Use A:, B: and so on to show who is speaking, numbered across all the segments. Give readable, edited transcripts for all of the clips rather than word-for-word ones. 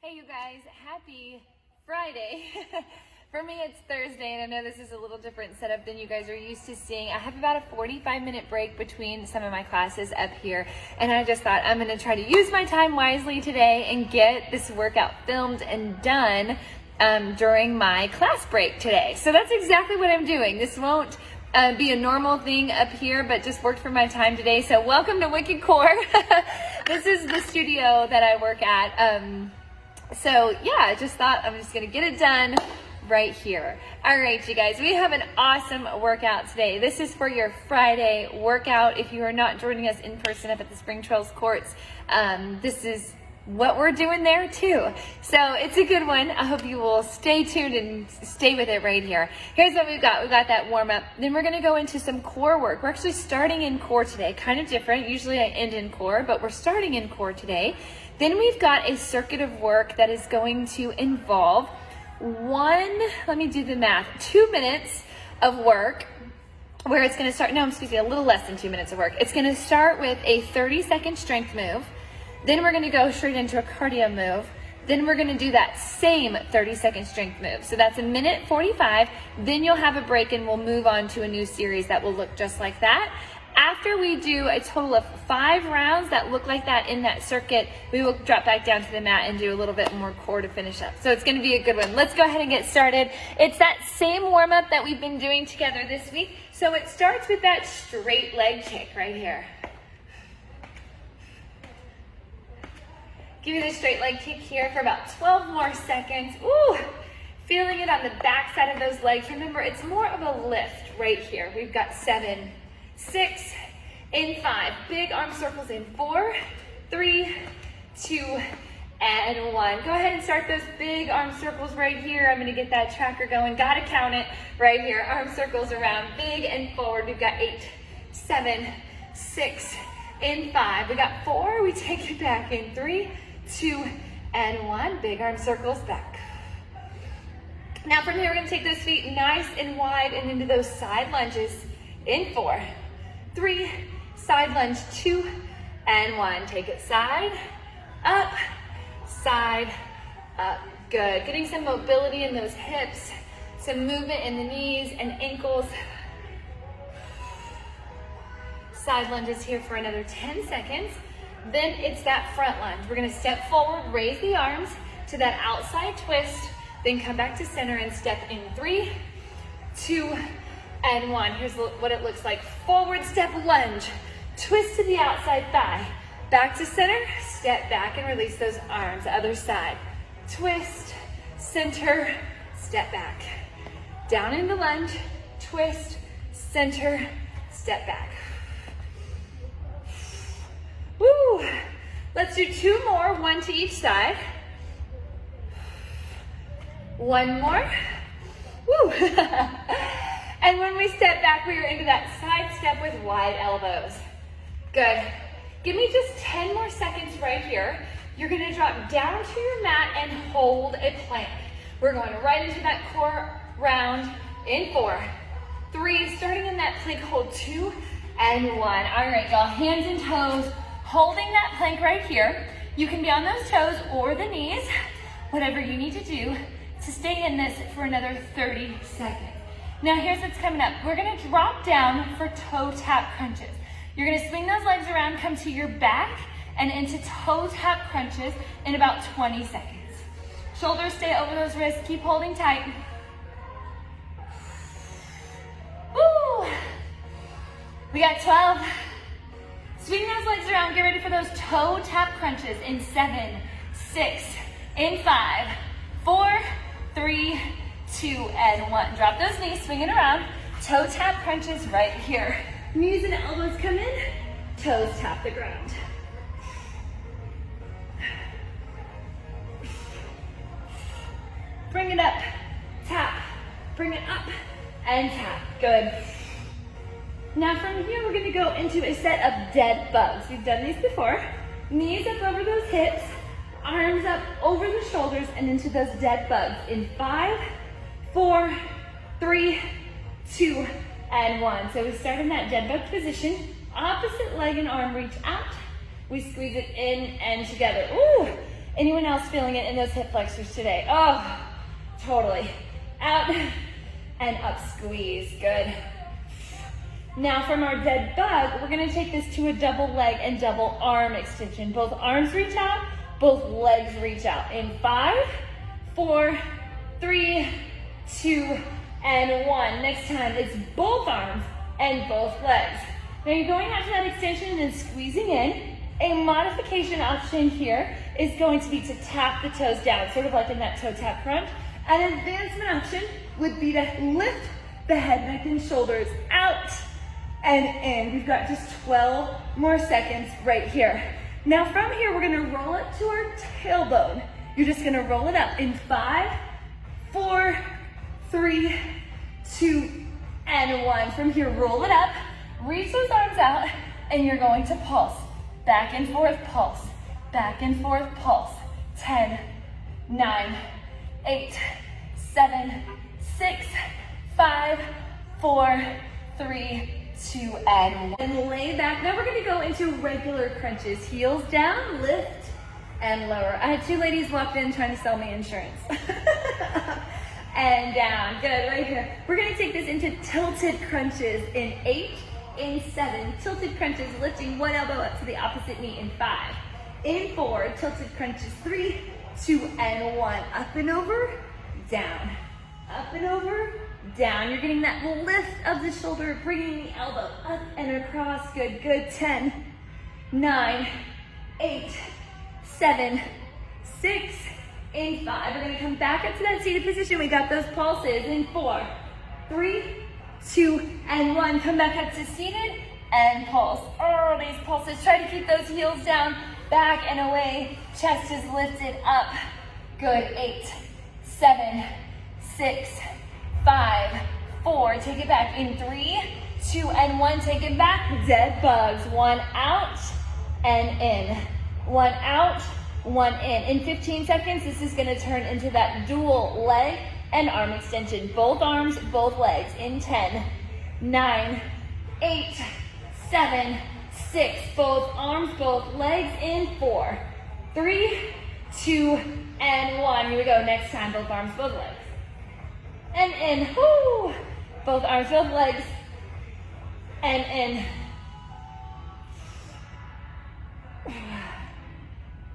A: Hey you guys, happy Friday. For me it's Thursday, and I know this is a little different setup than you guys are used to seeing. I have about a 45-minute break between some of my classes up here, and I just thought I'm gonna try to use my time wisely today and get this workout filmed and done during my class break today. So that's exactly what I'm doing. This won't be a normal thing up here, but just worked for my time today. So welcome to Wicked Core. This is the studio that I work at. So yeah, I just thought I'm just gonna get it done right here. All right, you guys, we have an awesome workout today. This is for your Friday workout. If you are not joining us in person up at the Spring Trails courts, this is what we're doing there too. So it's a good one. I hope you will stay tuned and stay with it right here. Here's what we've got. We've got that warm up. Then we're gonna go into some core work. We're actually starting in core today, kind of different. Usually I end in core, but we're starting in core today. Then we've got a circuit of work that is going to involve let me do the math, 2 minutes of work where it's gonna start, no, I'm speaking a little less than 2 minutes of work. It's gonna start with a 30-second strength move. Then we're gonna go straight into a cardio move. Then we're gonna do that same 30-second strength move. So that's 1:45. Then you'll have a break and we'll move on to a new series that will look just like that. After we do a total of 5 rounds that look like that in that circuit, we will drop back down to the mat and do a little bit more core to finish up. So it's gonna be a good one. Let's go ahead and get started. It's that same warm up that we've been doing together this week. So it starts with that straight leg kick right here. Give me the straight leg kick here for about 12 more seconds. Ooh, feeling it on the back side of those legs. Remember, it's more of a lift right here. We've got 7, 6, in 5. Big arm circles in 4, 3, 2, and 1. Go ahead and start those big arm circles right here. I'm gonna get that tracker going. Gotta count it right here. Arm circles around, big and forward. We've got 8, 7, 6, in 5. We got 4, we take it back in 3, 2, and 1. Big arm circles back. Now from here, we're gonna take those feet nice and wide and into those side lunges in 4, 3, side lunge, 2, and 1. Take it side, up, good. Getting some mobility in those hips, some movement in the knees and ankles. Side lunges here for another 10 seconds. Then it's that front lunge. We're gonna step forward, raise the arms to that outside twist, then come back to center and step in 3, 2, and 1. Here's what it looks like. Forward step lunge, twist to the outside thigh, back to center, step back and release those arms. Other side, twist, center, step back. Down in the lunge, twist, center, step back. Woo! Let's do 2 more, 1 to each side. 1 more. Woo! And when we step back, we are into that side step with wide elbows. Good. Give me just 10 more seconds right here. You're gonna drop down to your mat and hold a plank. We're going right into that core round in 4, 3, starting in that plank, hold 2, and 1. All right, y'all, hands and toes, holding that plank right here. You can be on those toes or the knees, whatever you need to do to stay in this for another 30 seconds. Now here's what's coming up. We're gonna drop down for toe tap crunches. You're gonna swing those legs around, come to your back and into toe tap crunches in about 20 seconds. Shoulders stay over those wrists, keep holding tight. Woo! We got 12. Swing those legs around, get ready for those toe tap crunches in 7, 6, in 5, 4, 3, 2, and 1. Drop those knees, swing it around. Toe tap crunches right here. Knees and elbows come in, toes tap the ground. Bring it up, tap, bring it up, and tap. Good. Now from here, we're gonna go into a set of dead bugs. We've done these before. Knees up over those hips, arms up over the shoulders, and into those dead bugs in 5, 4, 3, 2, and 1. So we start in that dead bug position. Opposite leg and arm reach out. We squeeze it in and together. Ooh, Anyone else feeling it in those hip flexors today? Oh, totally. Out and up, squeeze, good. Now from our dead bug, we're gonna take this to a double leg and double arm extension. Both arms reach out, both legs reach out. In 5, 4, 3, 2, and 1. Next time, it's both arms and both legs. Now you're going out to that extension and then squeezing in. A modification option here is going to be to tap the toes down, sort of like in that toe tap crunch. An advancement option would be to lift the head, neck, and shoulders out and in. We've got just 12 more seconds right here. Now from here, we're gonna roll it to our tailbone. You're just gonna roll it up in 5, 4, 3, 2, and 1. From here, roll it up, reach those arms out, and you're going to pulse. Back and forth pulse, back and forth pulse. 10, 9, 8, 7, 6, 5, 4, 3, 2, and 1. And lay back. Now we're gonna go into regular crunches. Heels down, lift, and lower. I had 2 ladies walk in trying to sell me insurance. And down, good, right here. We're gonna take this into tilted crunches in 8, in 7, tilted crunches, lifting one elbow up to the opposite knee in 5. In 4, tilted crunches, 3, 2, and 1. Up and over, down. Up and over, down. You're getting that lift of the shoulder, bringing the elbow up and across. Good, good. 10, 9, 8, 7, 6, in 5. We're gonna come back up to that seated position. We got those pulses in 4, 3, 2, and 1. Come back up to seated and pulse. Oh, these pulses. Try to keep those heels down, back and away. Chest is lifted up. Good. 8, 7, 6, 5, 4. Take it back in 3, 2, and 1. Take it back. Dead bugs. 1 out and in. 1 out, 1 in. In 15 seconds, this is going to turn into that dual leg and arm extension. Both arms, both legs. In 10, 9, 8, 7, 6. Both arms, both legs. In 4, 3, 2, and 1. Here we go. Next time, both arms, both legs. And in. Woo! Both arms, both legs. And in.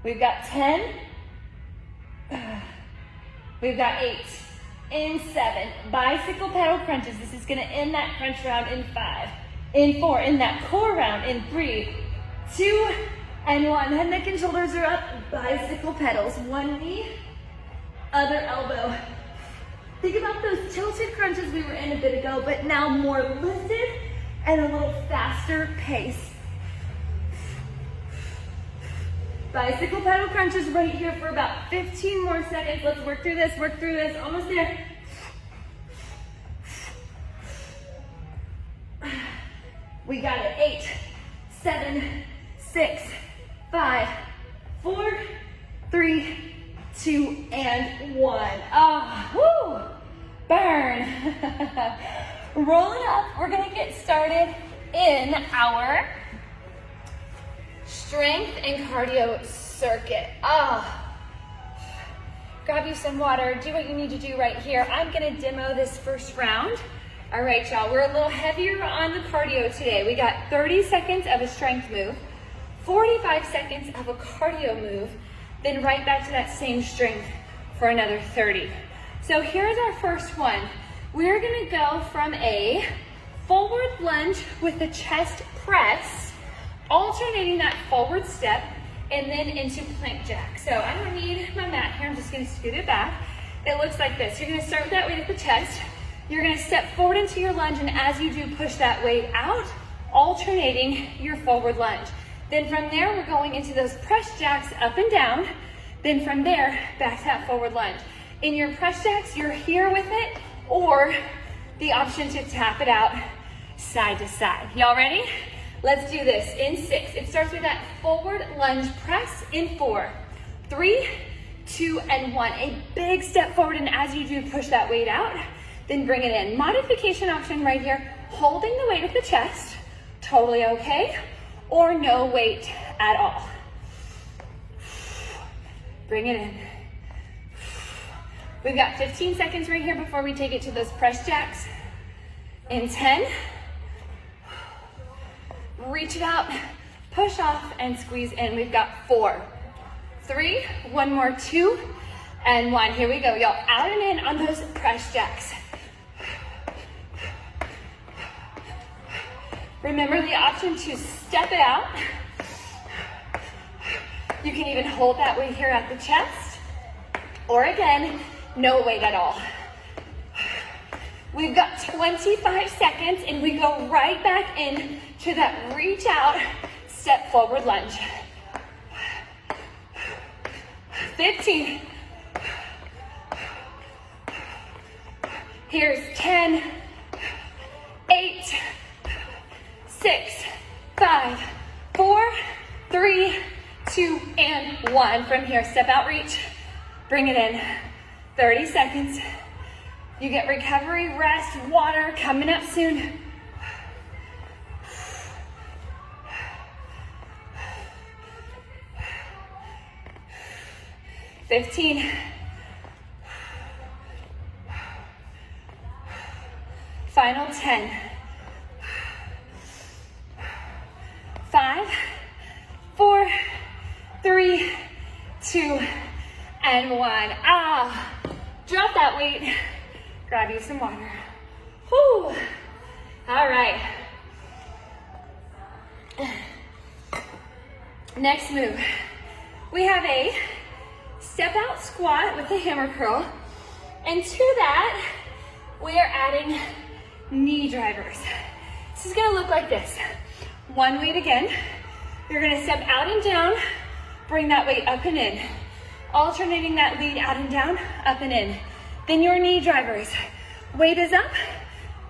A: We've got 10. We've got 8. In 7. Bicycle pedal crunches. This is going to end that crunch round in 5. In 4. In that core round in 3, 2, and 1. Head, neck, and shoulders are up. Bicycle pedals. One knee, other elbow. Think about those tilted crunches we were in a bit ago, but now more lifted and a little faster pace. Bicycle pedal crunches right here for about 15 more seconds. Let's work through this, almost there. We got it. 8, 7, 6, 5, 4, 3, 2, and 1. Ah, woo! Burn. Roll it up. We're gonna get started in our strength and cardio circuit. Grab you some water, do what you need to do right here. I'm gonna demo this first round. All right, y'all, we're a little heavier on the cardio today. We got 30 seconds of a strength move, 45 seconds of a cardio move, then right back to that same strength for another 30. So here's our first one. We're gonna go from a forward lunge with the chest press, alternating that forward step, and then into plank jack. So I don't need my mat here, I'm just gonna scoot it back. It looks like this. You're gonna start with that weight at the chest. You're gonna step forward into your lunge, and as you do, push that weight out, alternating your forward lunge. Then from there, we're going into those press jacks up and down. Then from there, back to that forward lunge. In your press jacks, you're here with it, or the option to tap it out side to side. Y'all ready? Let's do this in 6. It starts with that forward lunge press in 4, 3, 2, and 1. A big step forward, and as you do, push that weight out, then bring it in. Modification option right here, holding the weight at the chest, totally okay, or no weight at all. Bring it in. We've got 15 seconds right here before we take it to those press jacks. In 10, reach it out, push off, and squeeze in. We've got 4, 3, one more, 2, and 1. Here we go, y'all. Out and in on those press jacks. Remember the option to step it out. You can even hold that weight here at the chest, or again, no weight at all. We've got 25 seconds and we go right back in to that reach out, step forward lunge. 15. Here's 10, 8, 6, 5, 4, 3, 2, and 1. From here, step out, reach, bring it in. 30 seconds. You get recovery, rest, water coming up soon. $15. Final 10. 5, 4, 3, 2, and 1. Drop that weight. Grab you some water. Whew. All right. Next move. We have a step out squat with a hammer curl. And to that, we are adding knee drivers. This is gonna look like this. One weight again. You're gonna step out and down, bring that weight up and in. Alternating that lead out and down, up and in. Then your knee drivers. Weight is up.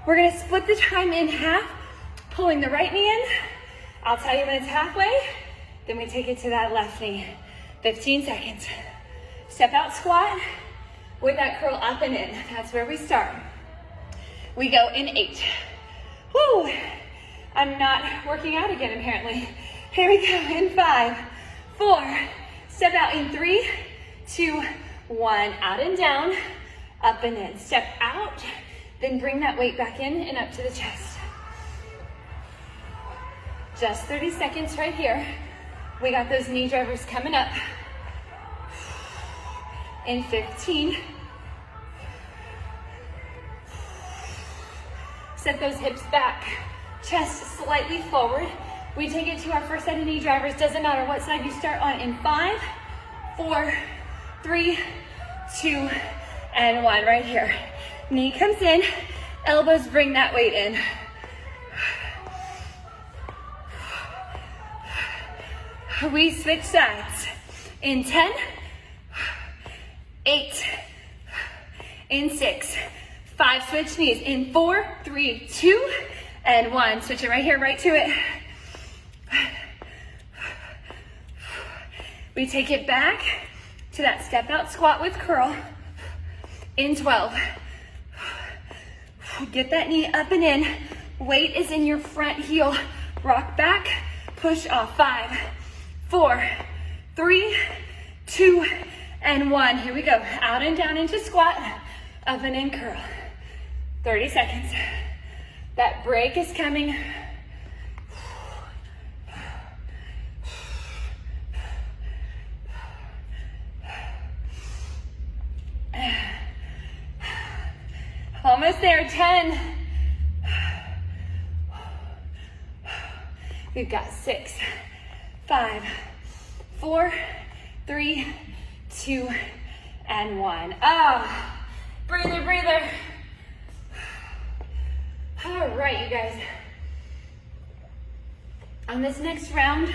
A: We're gonna split the time in half, pulling the right knee in. I'll tell you when it's halfway. Then we take it to that left knee. 15 seconds. Step out squat with that curl up and in. That's where we start. We go in 8. Woo! I'm not working out again apparently. Here we go in 5, 4. Step out in 3, 2, 1. Out and down, up and in. Step out, then bring that weight back in and up to the chest. Just 30 seconds right here. We got those knee drivers coming up. In 15. Set those hips back, chest slightly forward. We take it to our first set of knee drivers. Doesn't matter what side you start on. In 5, 4, 3, 2, and 1. Right here. Knee comes in, elbows bring that weight in. We switch sides. In 10, 8, in 6, 5, switch knees. In 4, 3, 2, and 1. Switch it right here, right to it. We take it back to that step out squat with curl. In 12. Get that knee up and in. Weight is in your front heel. Rock back, push off. 5, 4, 3, 2, and 1. Here we go. Out and down into squat, up and in curl. 30 seconds. That break is coming. Almost there. 10. We've got 6, 5, 4, 3, 2, and 1. Breather, breather. All right, you guys. On this next round,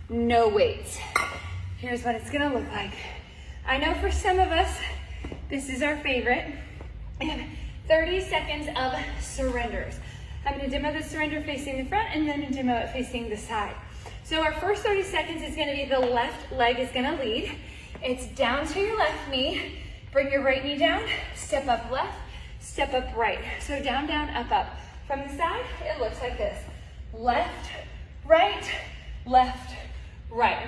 A: no weights. Here's what it's gonna look like. I know for some of us, this is our favorite. We have 30 seconds of surrenders. I'm gonna demo the surrender facing the front and then demo it facing the side. So our first 30 seconds is gonna be the left leg is gonna lead. It's down to your left knee. Bring your right knee down, step up left, step up right. So down, down, up, up. From the side, it looks like this. Left, right,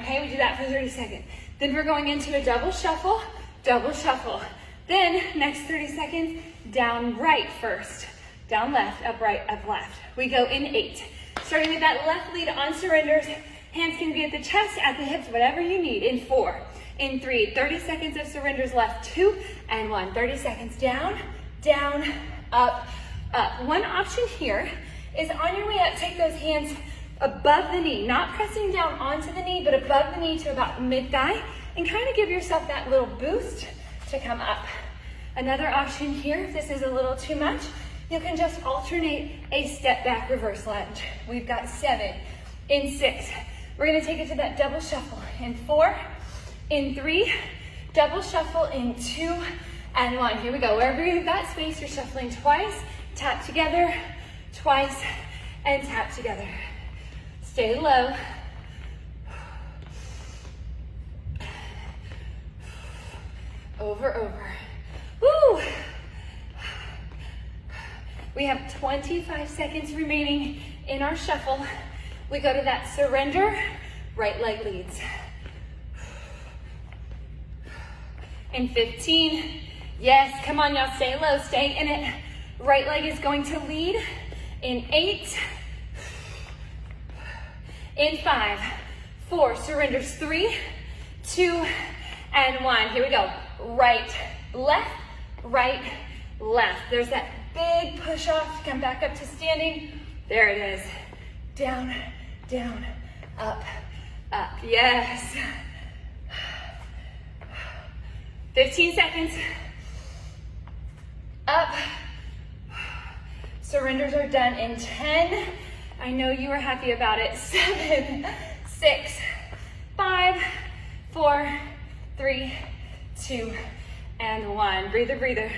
A: okay? We do that for 30 seconds. Then we're going into a double shuffle, double shuffle. Then next 30 seconds, down right first, down left, up right, up left. We go in 8. Starting with that left lead on surrenders. Hands can be at the chest, at the hips, whatever you need. In 4, in 3, 30 seconds of surrenders left, 2 and 1. 30 seconds down, down, up, up. One option here is on your way up, take those hands above the knee, not pressing down onto the knee, but above the knee to about mid-thigh, and kind of give yourself that little boost to come up. Another option here, if this is a little too much, you can just alternate a step back reverse lunge. We've got 7, in 6. We're gonna take it to that double shuffle. In 4, in 3, double shuffle in 2 and 1. Here we go. Wherever you've got space, you're shuffling twice, tap together, twice, and tap together. Stay low. Over, over. Woo! We have 25 seconds remaining in our shuffle. We go to that surrender, right leg leads. In 15, yes, come on y'all, stay low, stay in it. Right leg is going to lead. In 8, in 5, 4, surrenders 3, 2, and 1. Here we go. Right, left, right, left. There's that big push off to come back up to standing. There it is. Down, down, up, up. Yes. 15 seconds. Up. Surrenders are done in 10. I know you are happy about it. 7, 6, 5, 4, 3, 2, and 1. Breather, breather.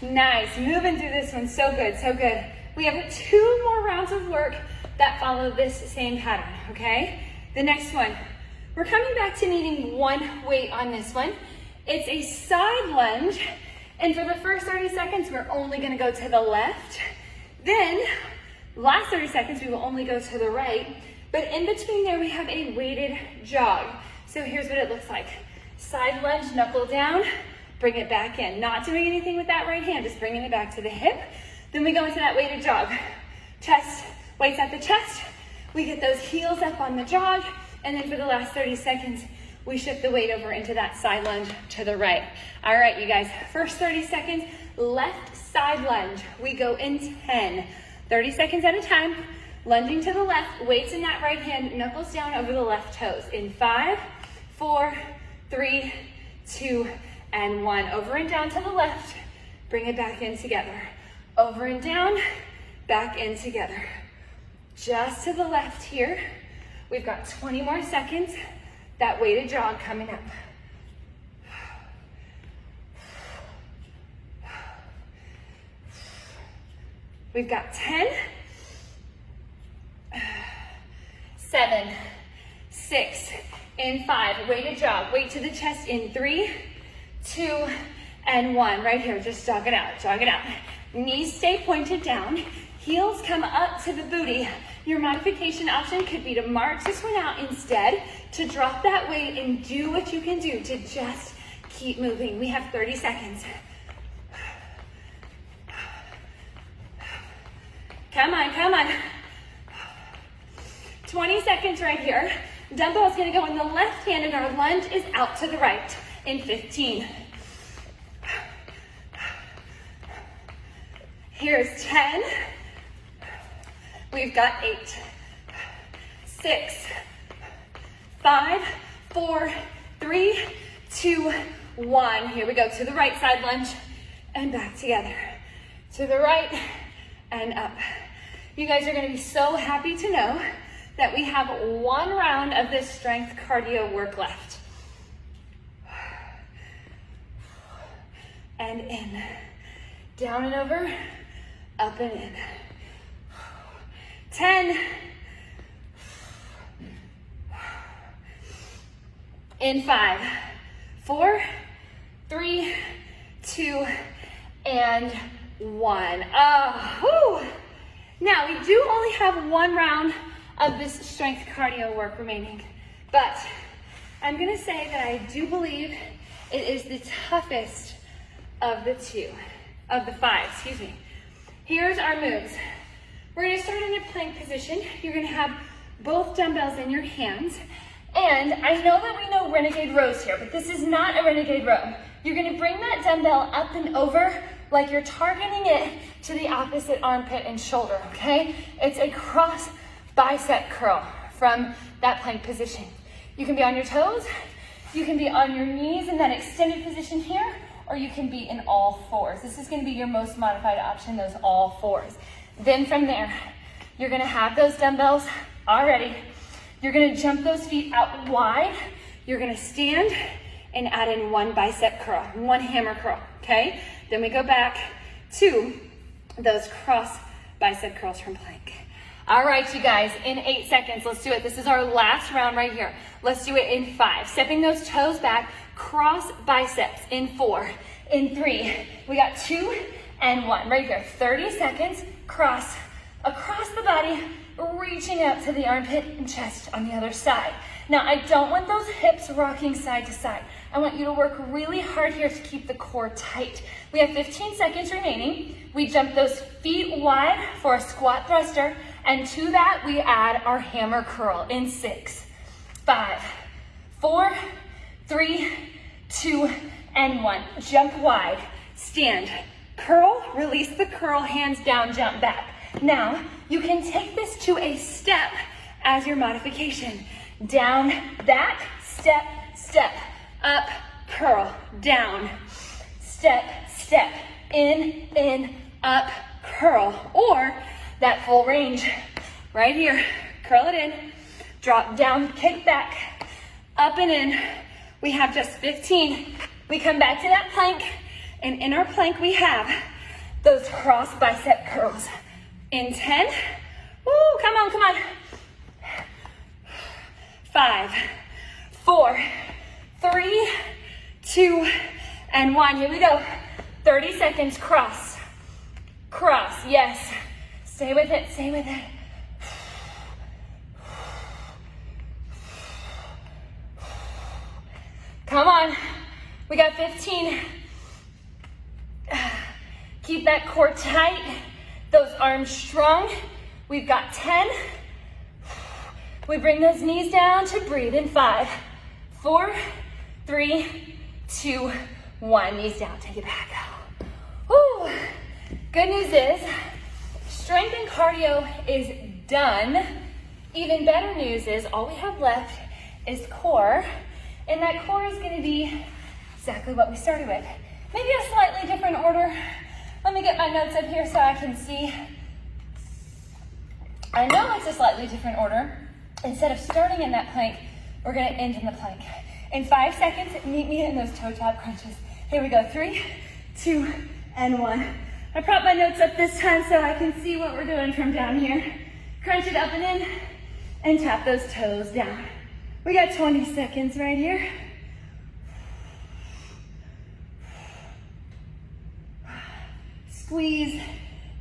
A: Nice. Moving through this one. So good, so good. We have 2 more rounds of work that follow this same pattern, okay? The next one, we're coming back to needing one weight on this one. It's a side lunge, and for the first 30 seconds, we're only gonna go to the left. Then, last 30 seconds, we will only go to the right, but in between there, we have a weighted jog. So here's what it looks like. Side lunge, knuckle down, bring it back in. Not doing anything with that right hand, just bringing it back to the hip. Then we go into that weighted jog. Chest, weights at the chest. We get those heels up on the jog, and then for the last 30 seconds, we shift the weight over into that side lunge to the right. All right, you guys, first 30 seconds, left side lunge. We go in 10, 30 seconds at a time, lunging to the left, weights in that right hand, knuckles down over the left toes. In 5, 4, 3, 2, and 1. Over and down to the left, bring it back in together. Over and down, back in together. Just to the left here. We've got 20 more seconds. That weighted jog coming up. We've got 10, 7, 6, in 5, weighted jog. Weight to the chest in 3, 2, and 1. Right here, just jog it out, jog it out. Knees stay pointed down. Heels come up to the booty. Your modification option could be to march this one out instead, to drop that weight and do what you can do to just keep moving. We have 30 seconds. Come on, come on. 20 seconds right here. Dumbbell's gonna go in the left hand and our lunge is out to the right in 15. Here's 10. We've got 8, 6, 5, 4, 3, 2, 1. Here we go to the right side lunge and back together. To the right and up. You guys are gonna be so happy to know that we have 1 round of this strength cardio work left. And in, down and over, up and in. 10, in 5, 4, 3, 2, and 1. Whew. Now, we do only have 1 round of this strength cardio work remaining, but I'm gonna say that I do believe it is the toughest of the five, excuse me. Here's our moves. We're gonna start in a plank position. You're gonna have both dumbbells in your hands. And I know that we know renegade rows here, but this is not a renegade row. You're gonna bring that dumbbell up and over like you're targeting it to the opposite armpit and shoulder, okay? It's a cross bicep curl from that plank position. You can be on your toes, you can be on your knees in that extended position here, or you can be in all fours. This is gonna be your most modified option, those all fours. Then from there, you're gonna have those dumbbells already. You're gonna jump those feet out wide. You're gonna stand and add in one bicep curl, one hammer curl, okay? Then we go back to those cross bicep curls from plank. All right, you guys, in 8 seconds, let's do it. This is our last round right here. Let's do it in 5. Stepping those toes back, cross biceps in 4, in 3. We got 2 and 1 right here. 30 seconds, cross across the body, reaching out to the armpit and chest on the other side. Now, I don't want those hips rocking side to side. I want you to work really hard here to keep the core tight. We have 15 seconds remaining. We jump those feet wide for a squat thruster, and to that we add our hammer curl in 6, 5, 4, 3, 2, and 1. Jump wide, stand, curl, release the curl, hands down, jump back. Now, you can take this to a step as your modification. Down, back, step, step, up, curl, down, step, step, in, up, curl, or that full range right here. Curl it in, drop down, kick back, up and in. We have just 15. We come back to that plank, and in our plank we have those cross bicep curls. In 10, woo, come on, come on. 5, 4, 3, 2, and 1. Here we go. 30 seconds, cross, cross, yes. Stay with it, stay with it. Come on, we got 15. Keep that core tight, those arms strong. We've got 10. We bring those knees down to breathe in 5, 4, 3, 2, 1. Knees down, take it back. Woo. Good news is, strength and cardio is done. Even better news is all we have left is core, and that core is gonna be exactly what we started with. Maybe a slightly different order. Let me get my notes up here so I can see. I know it's a slightly different order. Instead of starting in that plank, we're gonna end in the plank. In 5 seconds, meet me in those toe tap crunches. Here we go, 3, 2, and 1. I brought my notes up this time so I can see what we're doing from down here. Crunch it up and in, and tap those toes down. We got 20 seconds right here. Squeeze,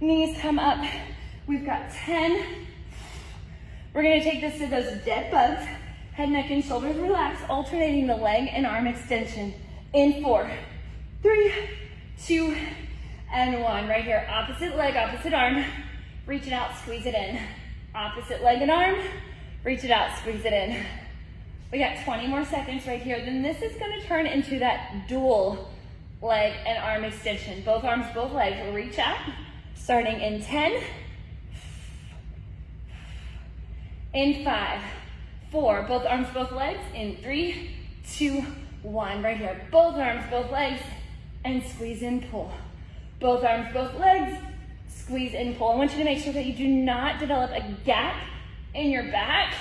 A: knees come up. We've got 10. We're gonna take this to those dead bugs. Head, neck, and shoulders relax, alternating the leg and arm extension. In 4, 3, 2, and 1. Right here, opposite leg, opposite arm. Reach it out, squeeze it in. Opposite leg and arm, reach it out, squeeze it in. We got 20 more seconds right here. Then this is gonna turn into that dual leg and arm extension. Both arms, both legs will reach out, starting in 10, in 5, 4, both arms, both legs, in 3, 2, 1, right here. Both arms, both legs, and squeeze in, pull. Both arms, both legs, squeeze in, pull. I want you to make sure that you do not develop a gap in your back.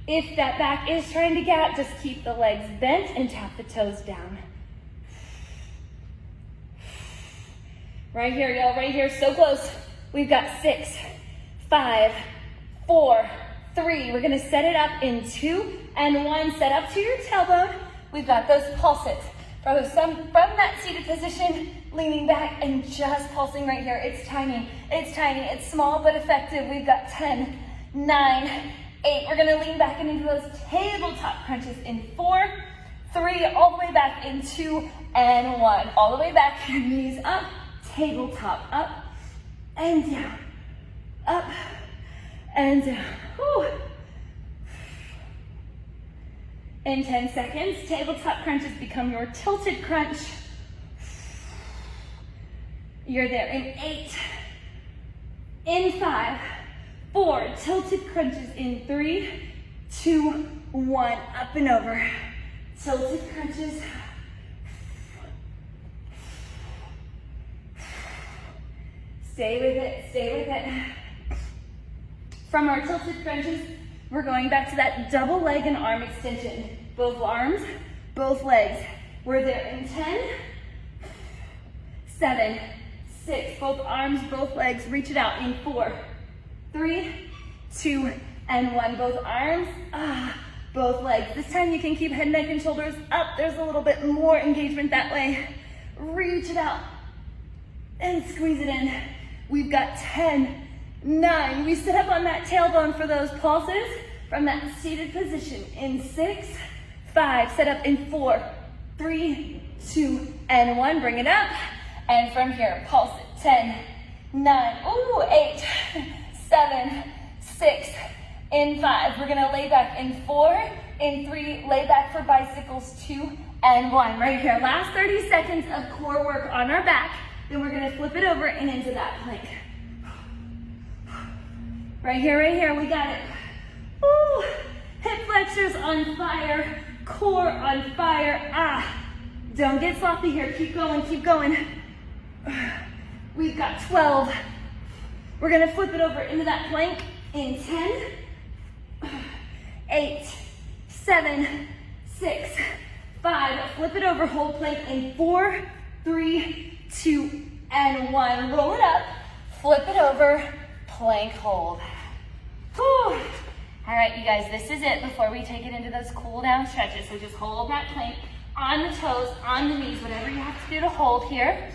A: If that back is trying to gap, just keep the legs bent and tap the toes down. Right here, y'all, right here, so close. We've got 6, 5, 4, 3. We're gonna set it up in 2 and 1. Set up to your tailbone. We've got those pulses. From that seated position, leaning back and just pulsing right here. It's tiny, it's small but effective. We've got 10, 9, 8. We're gonna lean back into those tabletop crunches in 4, 3, all the way back in 2 and 1. All the way back, knees up, tabletop up and down, up and down. Whew. In 10 seconds, tabletop crunches become your tilted crunch. You're there in 8, in 5, 4, tilted crunches in 3, 2, 1, up and over. Tilted crunches. Stay with it, stay with it. From our tilted crunches, we're going back to that double leg and arm extension. Both arms, both legs. We're there in 10, 7, 6, both arms, both legs, reach it out in 4, 3, 2, and 1. Both arms, both legs. This time you can keep head, neck, and shoulders up. There's a little bit more engagement that way. Reach it out and squeeze it in. We've got 10, 9. We sit up on that tailbone for those pulses from that seated position in 6, 5, set up in 4, 3, 2, and 1. Bring it up. And from here, pulse it. 10, 9, 8, 7, 6, in 5. We're gonna lay back in 4, in 3, lay back for bicycles, 2, and 1. Right here, last 30 seconds of core work on our back. Then we're gonna flip it over and into that plank. Right here, we got it. Ooh, hip flexors on fire, core on fire. Don't get sloppy here, keep going, keep going. We've got 12. We're gonna flip it over into that plank in 10, 8, 7, 6, 5. Flip it over, hold plank in 4, 3, 2, and 1. Roll it up, flip it over, plank hold. Whew. All right, you guys, this is it before we take it into those cool down stretches. So just hold that plank on the toes, on the knees, whatever you have to do to hold here.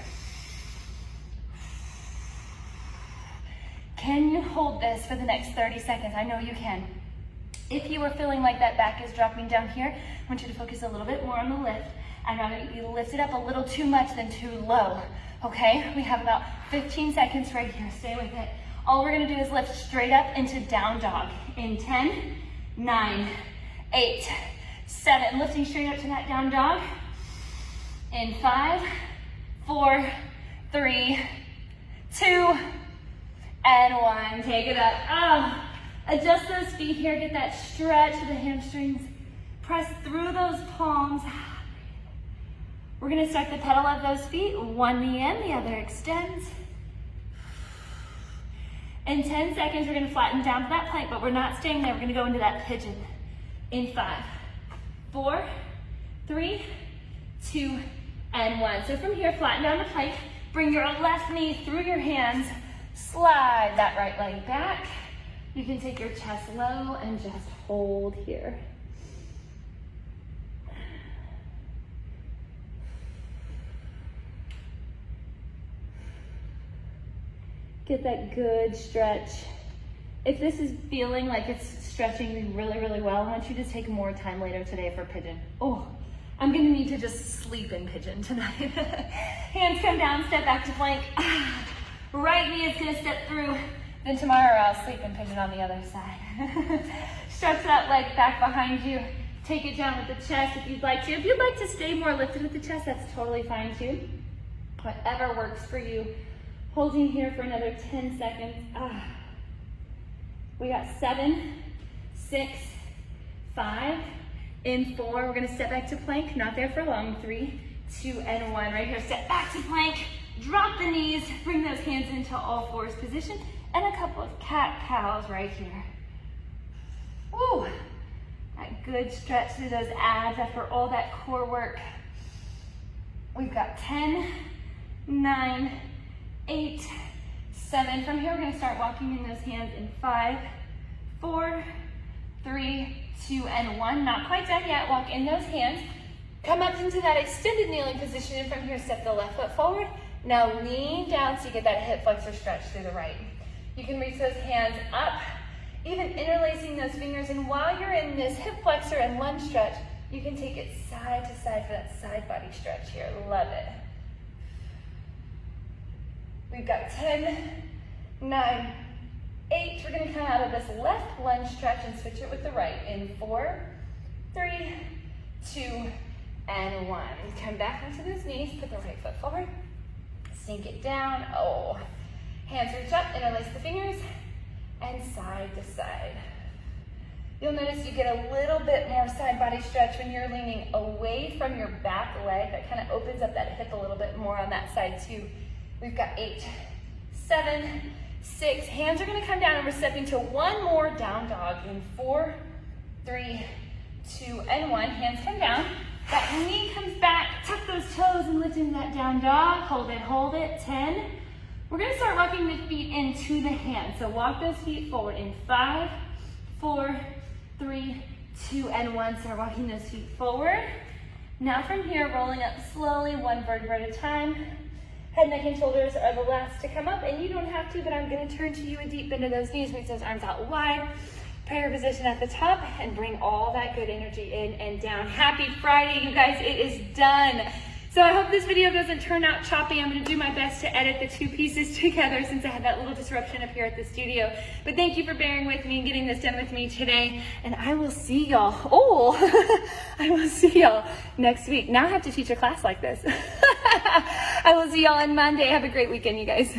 A: Can you hold this for the next 30 seconds? I know you can. If you are feeling like that back is dropping down here, I want you to focus a little bit more on the lift. I'd rather you lift it up a little too much than too low, okay? We have about 15 seconds right here. Stay with it. All we're gonna do is lift straight up into down dog in 10, 9, 8, 7. Lifting straight up to that down dog in 5, 4, 3, 2, and 1. Take it up. Adjust those feet here. Get that stretch of the hamstrings. Press through those palms. We're gonna stack the pedal of those feet. One knee in, the other extends. In 10 seconds, we're gonna flatten down to that plank, but we're not staying there. We're gonna go into that pigeon in 5, 4, 3, 2, and 1. So from here, flatten down the plank. Bring your left knee through your hands. Slide that right leg back. You can take your chest low and just hold here. Get that good stretch. If this is feeling like it's stretching really, really well, I want you to take more time later today for pigeon. Oh, I'm gonna need to just sleep in pigeon tonight. Hands come down, step back to plank. Right knee is gonna step through. Then tomorrow I'll sleep in pigeon on the other side. Stretch that leg back behind you. Take it down with the chest if you'd like to. If you'd like to stay more lifted with the chest, that's totally fine too. Whatever works for you. Holding here for another 10 seconds. We got 7, 6, 5, in 4. We're gonna step back to plank, not there for long. 3, 2, and 1. Right here, step back to plank. Drop the knees, bring those hands into all fours position, and a couple of cat-cows right here. Woo! That good stretch through those abs after all that core work. We've got 10, 9, 8, 7. From here, we're gonna start walking in those hands in 5, 4, 3, 2, and 1. Not quite done yet. Walk in those hands. Come up into that extended kneeling position, and from here, step the left foot forward. Now lean down so you get that hip flexor stretch through the right. You can reach those hands up Even interlacing those fingers, and while you're in this hip flexor and lunge stretch, you can take it side to side for that side body stretch here. Love it. We've got 10, 9, 8. We're going to come out of this left lunge stretch and switch it with the right in 4, 3, 2, and 1. Come back onto those knees, put the right foot forward, sink it down. Oh, hands reach up, interlace the fingers, and side to side. You'll notice you get a little bit more side body stretch when you're leaning away from your back leg. That kind of opens up that hip a little bit more on that side too. We've got 8, 7, 6. Hands are going to come down and we're stepping to one more down dog in 4, 3, 2, and 1. Hands come down. That knee comes back. Tuck those toes and lift into that down dog. Hold it, hold it. 10. We're going to start walking the feet into the hands. So walk those feet forward in 5, 4, 3, 2, and 1. Start walking those feet forward. Now from here, rolling up slowly, one vertebra at a time. Head, neck, and shoulders are the last to come up, and you don't have to, but I'm going to turn to you a deep bend of those knees. Reach those arms out wide. Prayer position at the top, and bring all that good energy in and down. Happy Friday, you guys. It is done. So I hope this video doesn't turn out choppy. I'm going to do my best to edit the two pieces together since I had that little disruption up here at the studio. But thank you for bearing with me and getting this done with me today. And I will see y'all. Oh, I will see y'all next week. Now I have to teach a class like this. I will see y'all on Monday. Have a great weekend, you guys.